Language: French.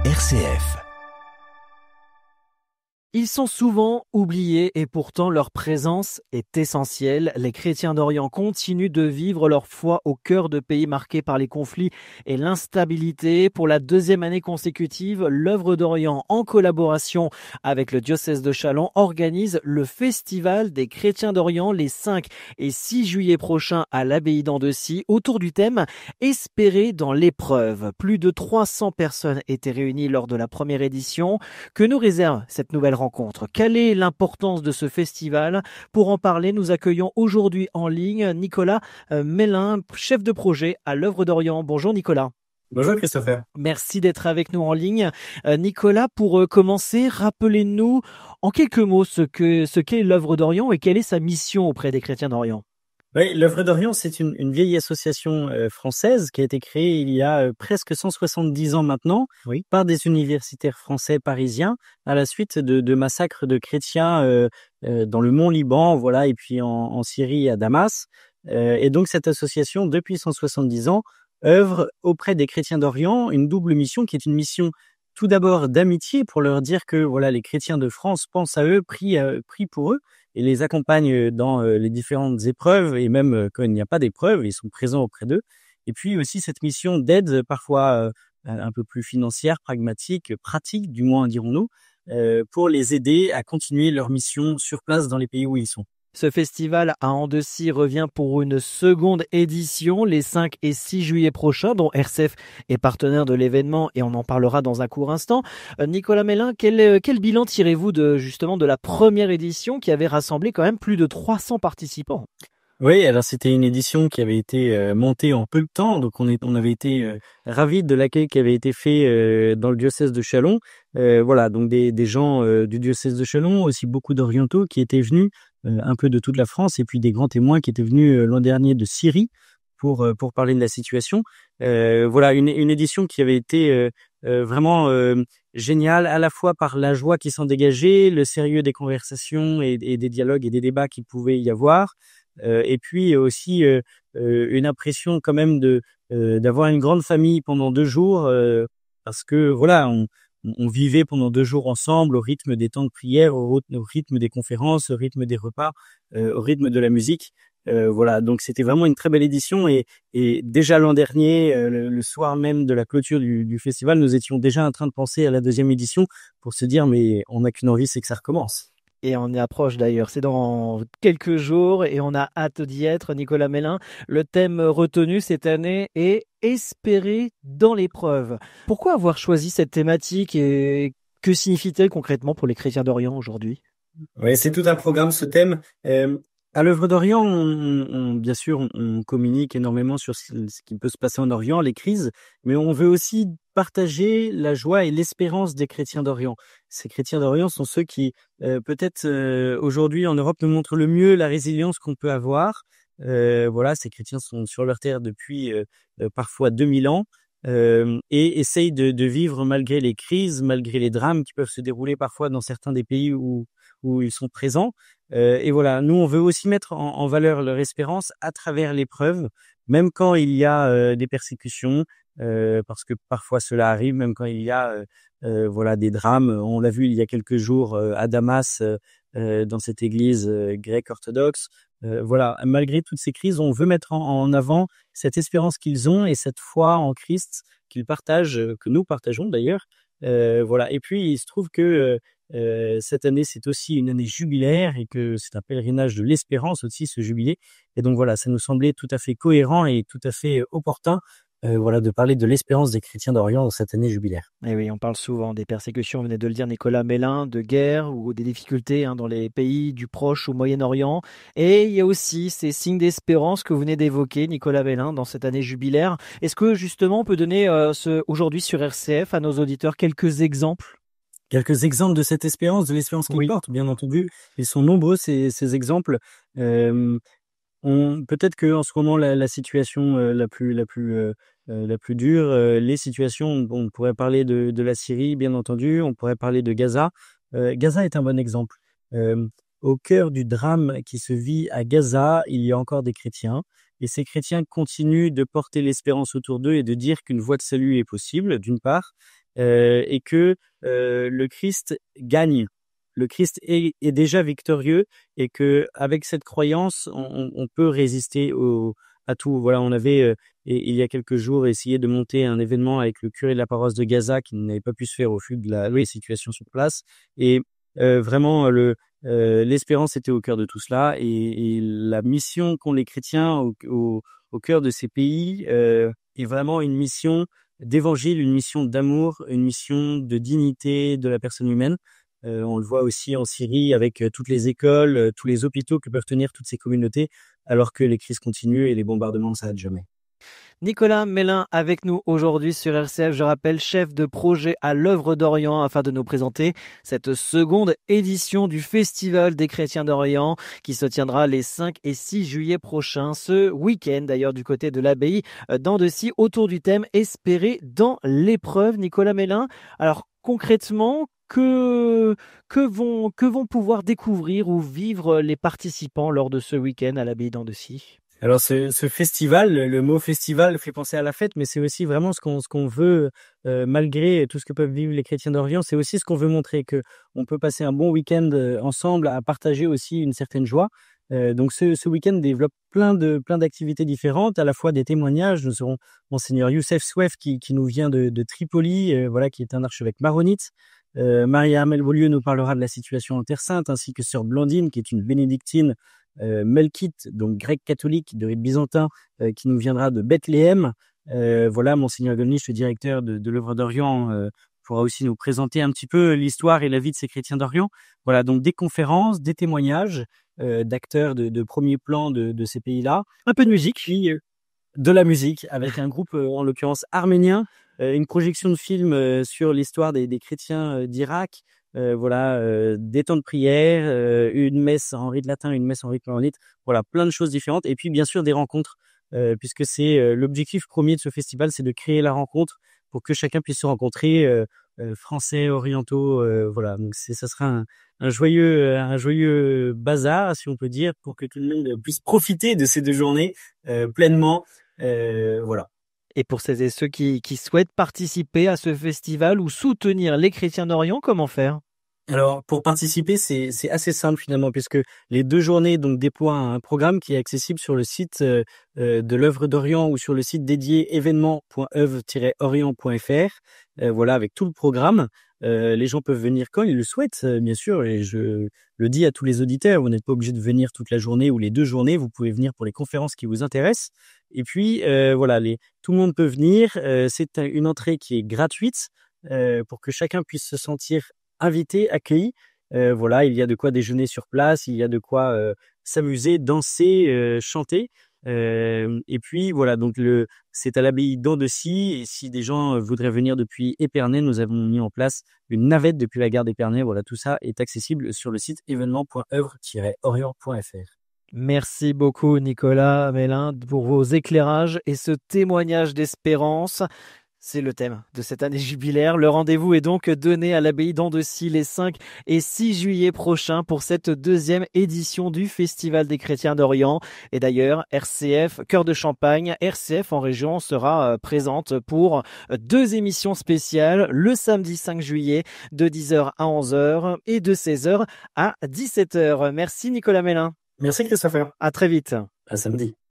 RCF. Ils sont souvent oubliés et pourtant leur présence est essentielle. Les chrétiens d'Orient continuent de vivre leur foi au cœur de pays marqués par les conflits et l'instabilité. Pour la deuxième année consécutive, l'œuvre d'Orient, en collaboration avec le diocèse de Châlons, organise le Festival des chrétiens d'Orient les 5 et 6 juillet prochains à l'abbaye d'Andecy autour du thème « Espérer dans l'épreuve ». Plus de 300 personnes étaient réunies lors de la première édition. Que nous réserve cette nouvelle rencontre? Quelle est l'importance de ce festival? Pour en parler, nous accueillons aujourd'hui en ligne Nicolas Mélin, chef de projet à l'œuvre d'Orient. Bonjour Nicolas. Bonjour Christopher. Merci d'être avec nous en ligne. Nicolas, pour commencer, rappelez-nous en quelques mots ce qu'est l'œuvre d'Orient et quelle est sa mission auprès des chrétiens d'Orient. Oui, l'œuvre d'Orient, c'est une vieille association française qui a été créée il y a presque 170 ans maintenant, oui, par des universitaires français parisiens à la suite de massacres de chrétiens dans le Mont Liban, voilà, et puis en Syrie à Damas. Et donc cette association, depuis 170 ans, œuvre auprès des chrétiens d'Orient une double mission qui est une mission tout d'abord d'amitié pour leur dire que voilà, les chrétiens de France pensent à eux, prient pour eux et les accompagnent dans les différentes épreuves et même quand il n'y a pas d'épreuves, ils sont présents auprès d'eux. Et puis aussi cette mission d'aide parfois un peu plus financière, pragmatique, pratique, du moins dirons-nous, pour les aider à continuer leur mission sur place dans les pays où ils sont. Ce festival à Andecy revient pour une seconde édition les 5 et 6 juillet prochains, dont RCF est partenaire de l'événement et on en parlera dans un court instant. Nicolas Mélin, quel bilan tirez-vous de la première édition qui avait rassemblé quand même plus de 300 participants? Oui, alors c'était une édition qui avait été montée en peu de temps, donc on avait été ravis de l'accueil qui avait été fait dans le diocèse de Châlons. Voilà, donc des gens du diocèse de Châlons, aussi beaucoup d'orientaux qui étaient venus un peu de toute la France, et puis des grands témoins qui étaient venus l'an dernier de Syrie pour parler de la situation. Voilà, une édition qui avait été vraiment géniale, à la fois par la joie qui s'en dégageait, le sérieux des conversations et des dialogues et des débats qu'il pouvait y avoir. Et puis aussi une impression quand même d'avoir une grande famille pendant 2 jours, parce que voilà, on vivait pendant 2 jours ensemble au rythme des temps de prière, au rythme des conférences, au rythme des repas, au rythme de la musique. Voilà, donc c'était vraiment une très belle édition et déjà l'an dernier, le soir même de la clôture du festival, nous étions déjà en train de penser à la deuxième édition pour se dire mais on n'a qu'une envie, c'est que ça recommence. Et on y approche d'ailleurs, c'est dans quelques jours et on a hâte d'y être. Nicolas Mélin, le thème retenu cette année est « Espérer dans l'épreuve ». Pourquoi avoir choisi cette thématique et que signifie-t-elle concrètement pour les chrétiens d'Orient aujourd'hui? Oui, c'est tout un programme ce thème. À l'œuvre d'Orient, bien sûr, on communique énormément sur ce qui peut se passer en Orient, les crises, mais on veut aussi partager la joie et l'espérance des chrétiens d'Orient. Ces chrétiens d'Orient sont ceux qui, peut-être aujourd'hui en Europe, nous montrent le mieux la résilience qu'on peut avoir. Voilà, ces chrétiens sont sur leur terre depuis parfois 2000 ans. Et essayent de vivre malgré les crises, malgré les drames qui peuvent se dérouler parfois dans certains des pays où ils sont présents. Et voilà, nous on veut aussi mettre en valeur leur espérance à travers l'épreuve, même quand il y a des persécutions, parce que parfois cela arrive, même quand il y a voilà des drames. On l'a vu il y a quelques jours à Damas, dans cette église grecque orthodoxe. Voilà, malgré toutes ces crises, on veut mettre en avant cette espérance qu'ils ont et cette foi en Christ qu'ils partagent, que nous partageons d'ailleurs. Voilà. Et puis il se trouve que cette année c'est aussi une année jubilaire et que c'est un pèlerinage de l'espérance aussi, ce jubilé. Et donc voilà, ça nous semblait tout à fait cohérent et tout à fait opportun, voilà, de parler de l'espérance des chrétiens d'Orient dans cette année jubilaire. Et oui, on parle souvent des persécutions, vous venez de le dire Nicolas Mélin, de guerre ou des difficultés dans les pays du Proche ou Moyen-Orient. Et il y a aussi ces signes d'espérance que vous venez d'évoquer, Nicolas Mélin, dans cette année jubilaire. Est-ce que justement on peut donner aujourd'hui sur RCF à nos auditeurs quelques exemples? Quelques exemples de cette espérance, de l'espérance qu'ils portent, bien entendu. Ils sont nombreux ces exemples. Peut-être que en ce moment la situation la plus dure, les situations, bon, on pourrait parler de la Syrie, bien entendu, on pourrait parler de Gaza. Gaza est un bon exemple. Au cœur du drame qui se vit à Gaza, il y a encore des chrétiens, et ces chrétiens continuent de porter l'espérance autour d'eux et de dire qu'une voie de salut est possible, d'une part, et que le Christ gagne. Le Christ est déjà victorieux et que avec cette croyance, on peut résister à tout. Voilà, on avait il y a quelques jours essayé de monter un événement avec le curé de la paroisse de Gaza qui n'avait pas pu se faire au vu de la situation sur place. Et vraiment, l'espérance était au cœur de tout cela. Et la mission qu'ont les chrétiens au cœur de ces pays est vraiment une mission d'évangile, une mission d'amour, une mission de dignité de la personne humaine. On le voit aussi en Syrie avec toutes les écoles, tous les hôpitaux que peuvent tenir toutes ces communautés, alors que les crises continuent et les bombardements ne s'arrêtent jamais. Nicolas Mélin avec nous aujourd'hui sur RCF, je rappelle, chef de projet à l'œuvre d'Orient, afin de nous présenter cette seconde édition du Festival des Chrétiens d'Orient qui se tiendra les 5 et 6 juillet prochains, ce week-end d'ailleurs du côté de l'abbaye d'Andecy, autour du thème Espérer dans l'épreuve. Nicolas Mélin, alors concrètement, que vont pouvoir découvrir ou vivre les participants lors de ce week-end à l'abbaye d'Andecy? Alors ce festival, le mot festival fait penser à la fête, mais c'est aussi vraiment ce qu'on veut, malgré tout ce que peuvent vivre les chrétiens d'Orient, c'est aussi ce qu'on veut montrer, que on peut passer un bon week-end ensemble, à partager aussi une certaine joie. Donc ce week-end développe plein d'activités différentes, à la fois des témoignages. Nous aurons Monseigneur Youssef Souef qui nous vient de Tripoli, voilà, qui est un archevêque maronite. Marie-Armelle Beaulieu nous parlera de la situation en Terre Sainte, ainsi que sœur Blandine, qui est une bénédictine melkite, donc grec catholique de rite byzantin, qui nous viendra de Bethléem. Voilà, Monseigneur Golnisch, le directeur de l'œuvre d'Orient, pourra aussi nous présenter un petit peu l'histoire et la vie de ces chrétiens d'Orient. Voilà, donc des conférences, des témoignages d'acteurs de premier plan de ces pays-là. Un peu de musique, puis de la musique avec un groupe, en l'occurrence arménien, une projection de film sur l'histoire des chrétiens d'Irak. Voilà, des temps de prière, une messe en rite latin, une messe en rite maronite. Voilà, plein de choses différentes. Et puis bien sûr des rencontres, puisque c'est l'objectif premier de ce festival, c'est de créer la rencontre pour que chacun puisse se rencontrer, français, orientaux. Voilà, donc ça sera un joyeux bazar, si on peut dire, pour que tout le monde puisse profiter de ces 2 journées pleinement. Voilà. Et pour celles et ceux qui souhaitent participer à ce festival ou soutenir les chrétiens d'Orient, comment faire? Alors, pour participer, c'est assez simple finalement, puisque les 2 journées donc déploient un programme qui est accessible sur le site de l'œuvre d'Orient ou sur le site dédié événement.oeuvre-orient.fr. Voilà, avec tout le programme. Les gens peuvent venir quand ils le souhaitent, bien sûr, et je le dis à tous les auditeurs, vous n'êtes pas obligé de venir toute la journée ou les 2 journées, vous pouvez venir pour les conférences qui vous intéressent. Et puis, voilà, tout le monde peut venir. C'est une entrée qui est gratuite pour que chacun puisse se sentir invité, accueilli. Voilà, il y a de quoi déjeuner sur place, il y a de quoi s'amuser, danser, chanter. Et puis voilà, donc c'est à l'abbaye d'Andecy. Et si des gens voudraient venir depuis Épernay, nous avons mis en place une navette depuis la gare d'Épernay. Voilà, tout ça est accessible sur le site événement.oeuvre-orient.fr. Merci beaucoup Nicolas Mélin pour vos éclairages et ce témoignage d'espérance. C'est le thème de cette année jubilaire. Le rendez-vous est donc donné à l'abbaye d'Andecy les 5 et 6 juillet prochains pour cette 2e édition du Festival des Chrétiens d'Orient. Et d'ailleurs, RCF, Cœur de Champagne, RCF en région sera présente pour 2 émissions spéciales le samedi 5 juillet de 10h à 11h et de 16h à 17h. Merci Nicolas Mélin. Merci Christopher. À très vite. À samedi.